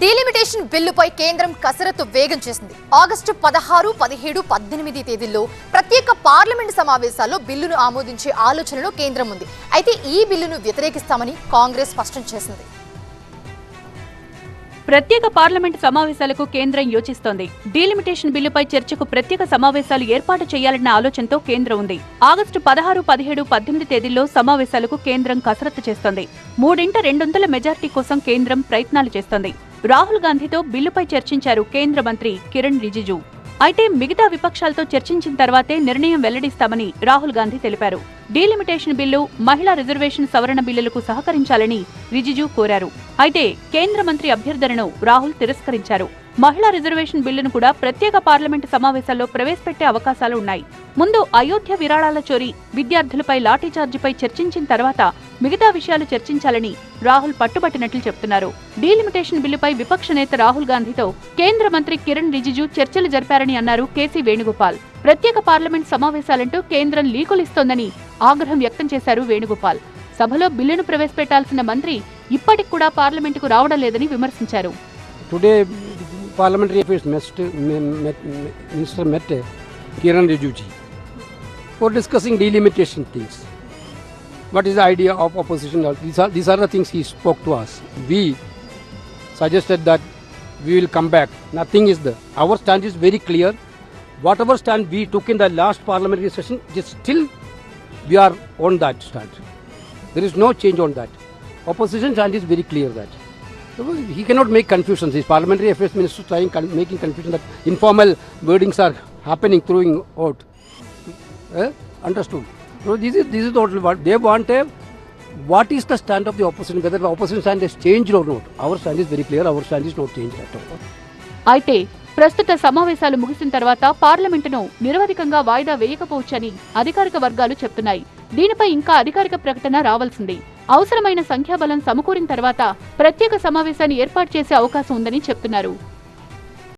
Delimitation బిల్లుపై కేంద్రం కసరత్తు వేగం చేసింది. ఆగస్టు 16, 17, 18 తేదీల్లో ప్రత్యేక పార్లమెంటు సమావేశాల్లో బిల్లును ఆమోదించే ఆలోచనలో కేంద్రం ఉంది. అయితే ఈ బిల్లును వ్యతిరేకిస్తామని కాంగ్రెస్ స్పష్టం చేసింది. ప్రత్యేక పార్లమెంటు సమావేశాలకు కేంద్రం యోచిస్తోంది. డీలిమిటేషన్ బిల్లుపై చర్చకు ప్రత్యేక సమావేశాలు ఏర్పాటు చేయాలన్న ఆలోచనతో కేంద్రం ఉంది. ఆగస్టు 16, 17, 18 తేదీల్లో సమావేశాలకు కేంద్రం కసరత్తు చేస్తోంది. 3/2 మెజార్టీ కోసం కేంద్రం ప్రయత్నాలు చేస్తోంది. రాహుల్ గాంధీతో బిల్లుపై చర్చించారు కేంద్ర మంత్రి కిరణ్ రిజిజు. అయితే మిగతా విపక్షాలతో చర్చించిన తర్వాతే నిర్ణయం వెల్లడిస్తామని రాహుల్ గాంధీ తెలిపారు. డీలిమిటేషన్ బిల్లు, మహిళా రిజర్వేషన్ సవరణ బిల్లులకు సహకరించాలని రిజిజు కోరారు. అయితే కేంద్ర మంత్రి అభ్యర్థనను రాహుల్ తిరస్కరించారు. మహిళా రిజర్వేషన్ బిల్లును కూడా ప్రత్యేక పార్లమెంటు సమావేశాల్లో ప్రవేశపెట్టే అవకాశాలు ఉన్నాయి. ముందు అయోధ్య విరాళాల చోరీ, విద్యార్థులపై లాఠీచార్జిపై చర్చించిన తర్వాత మిగతా విషయాలు చర్చించాలని రాహుల్ పట్టుబట్టినట్లు చెబుతున్నారు. డీలిమిటేషన్ బిల్లుపై విపక్ష నేత రాహుల్ గాంధీతో కేంద్ర మంత్రి కిరణ్ రిజిజు చర్చలు జరిపారని అన్నారు కేసీ వేణుగోపాల్. ప్రత్యేక పార్లమెంట్ సమావేశాలంటూ కేంద్రం లీకులిస్తోందని ఆగ్రహం వ్యక్తం చేశారు వేణుగోపాల్. సభలో బిల్లును ప్రవేశపెట్టాల్సిన మంత్రి ఇప్పటికి కూడా పార్లమెంటుకు రావడం లేదని విమర్శించారు. Parliamentary Affairs Minister met Kiran Rijiju for discussing delimitation things. What is the idea of opposition? These are the things he spoke to us. We suggested that we will come back. Nothing is there. Our stand is very clear. Whatever stand we took in the last parliamentary session, still we are on that stand. There is no change on that. Opposition stand is very clear that. He cannot make confusions. His parliamentary affairs minister trying making confusion that informal wordings are happening, throwing out. Understood? So this is total what they want. What is the stand of the opposition? Whether the opposition stand has changed or not? Our stand is very clear. Our stand is not changed at all. అయితే ప్రస్తుత సమావేశాలు ముగిసిన తర్వాత పార్లమెంటును నిరవధికంగా వాయిదా వేయకపోవచ్చని అధికారిక వర్గాలు చెప్తున్నాయి. దీనిపై ఇంకా అధికారిక ప్రకటన రావాల్సింది. అవసరమైన సంఖ్యాబలం సమకూరిన తర్వాత ప్రత్యేక సమావేశాన్ని ఏర్పాటు చేసే అవకాశం ఉందని చెప్తున్నారు.